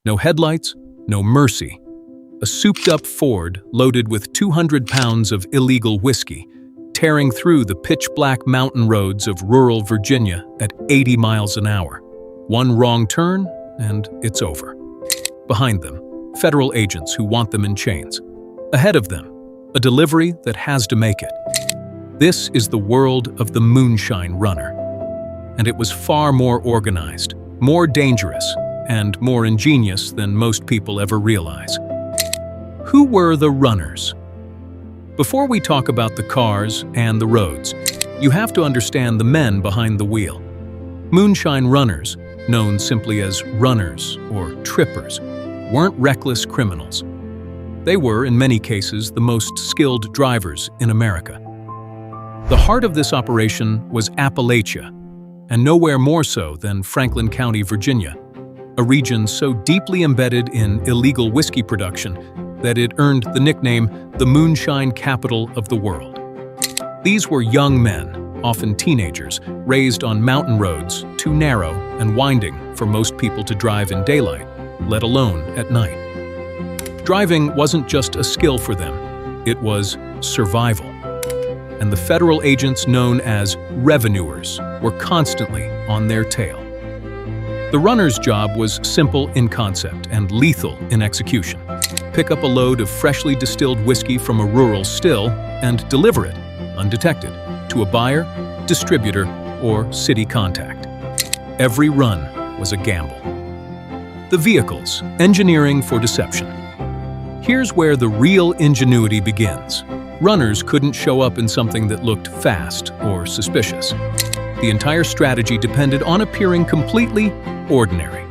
No headlights, no mercy. A souped-up Ford loaded with 200 pounds of illegal whiskey, tearing through the pitch-black mountain roads of rural Virginia at 80 miles an hour. One wrong turn, and it's over. Behind them, federal agents who want them in chains. Ahead of them, a delivery that has to make it. This is the world of the Moonshine Runner. And it was far more organized, more dangerous, and more ingenious than most people ever realize. Who were the runners? Before we talk about the cars and the roads, you have to understand the men behind the wheel. Moonshine runners, known simply as runners or trippers, weren't reckless criminals. They were, in many cases, the most skilled drivers in America. The heart of this operation was Appalachia, and nowhere more so than Franklin County, Virginia, a region so deeply embedded in illegal whiskey production that it earned the nickname the Moonshine Capital of the World. These were young men, often teenagers, raised on mountain roads too narrow and winding for most people to drive in daylight, let alone at night. Driving wasn't just a skill for them, it was survival. And the federal agents known as revenuers were constantly on their tail. The runner's job was simple in concept and lethal in execution. Pick up a load of freshly distilled whiskey from a rural still and deliver it, undetected, to a buyer, distributor, or city contact. Every run was a gamble. The vehicles, engineering for deception. Here's where the real ingenuity begins. Runners couldn't show up in something that looked fast or suspicious. The entire strategy depended on appearing completely ordinary.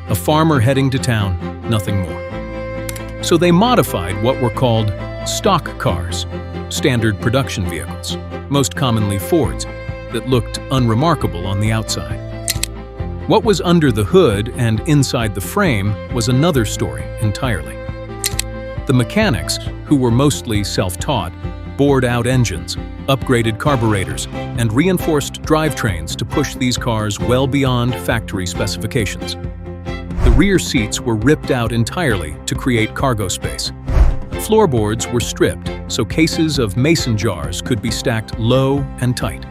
A farmer heading to town, nothing more. So they modified what were called stock cars, standard production vehicles, most commonly Fords, that looked unremarkable on the outside. What was under the hood and inside the frame was another story entirely. The mechanics, who were mostly self-taught, bored out engines, upgraded carburetors, and reinforced drivetrains to push these cars well beyond factory specifications. The rear seats were ripped out entirely to create cargo space. Floorboards were stripped so cases of mason jars could be stacked low and tight.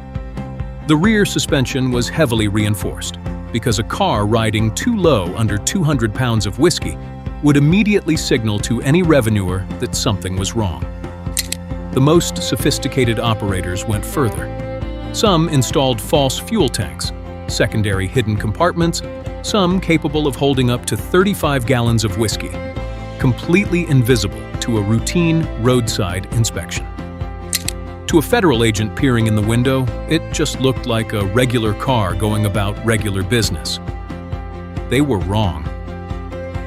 The rear suspension was heavily reinforced because a car riding too low under 200 pounds of whiskey would immediately signal to any revenuer that something was wrong. The most sophisticated operators went further. Some installed false fuel tanks, secondary hidden compartments, some capable of holding up to 35 gallons of whiskey, completely invisible to a routine roadside inspection. To a federal agent peering in the window, it just looked like a regular car going about regular business. They were wrong.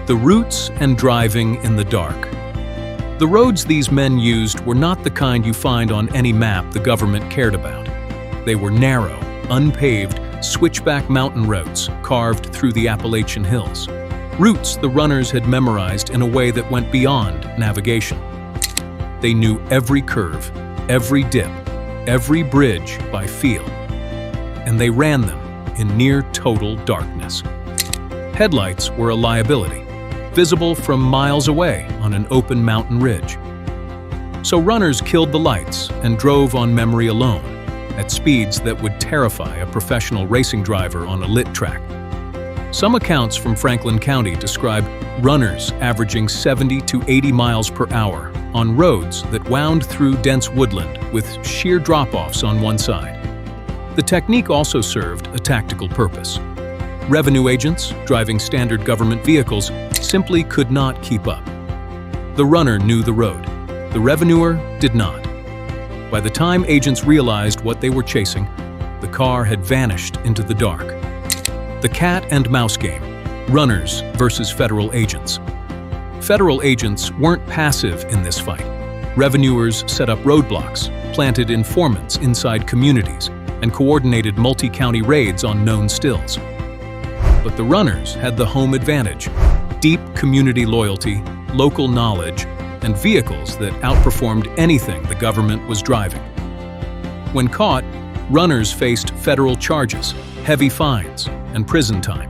The routes and driving in the dark. The roads these men used were not the kind you find on any map the government cared about. They were narrow, unpaved, switchback mountain routes carved through the Appalachian hills. Routes the runners had memorized in a way that went beyond navigation. They knew every curve, every dip, every bridge by feel. And they ran them in near total darkness. Headlights were a liability, visible from miles away on an open mountain ridge. So runners killed the lights and drove on memory alone, at speeds that would terrify a professional racing driver on a lit track. Some accounts from Franklin County describe runners averaging 70 to 80 miles per hour on roads that wound through dense woodland with sheer drop-offs on one side. The technique also served a tactical purpose. Revenue agents, driving standard government vehicles, simply could not keep up. The runner knew the road. The revenuer did not. By the time agents realized what they were chasing, the car had vanished into the dark. The cat and mouse game, runners versus federal agents. Federal agents weren't passive in this fight. Revenuers set up roadblocks, planted informants inside communities, and coordinated multi-county raids on known stills. But the runners had the home advantage, deep community loyalty, local knowledge, and vehicles that outperformed anything the government was driving. When caught, runners faced federal charges, heavy fines, and prison time.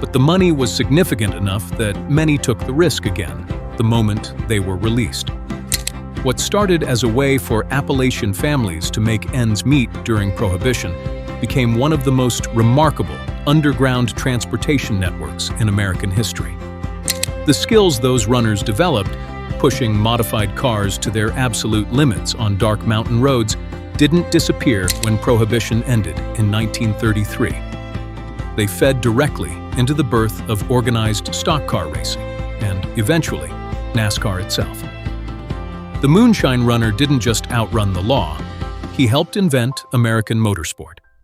But the money was significant enough that many took the risk again, the moment they were released. What started as a way for Appalachian families to make ends meet during Prohibition became one of the most remarkable underground transportation networks in American history. The skills those runners developed, pushing modified cars to their absolute limits on dark mountain roads, didn't disappear when Prohibition ended in 1933. They fed directly into the birth of organized stock car racing and, eventually, NASCAR itself. The Moonshine Runner didn't just outrun the law, he helped invent American motorsport.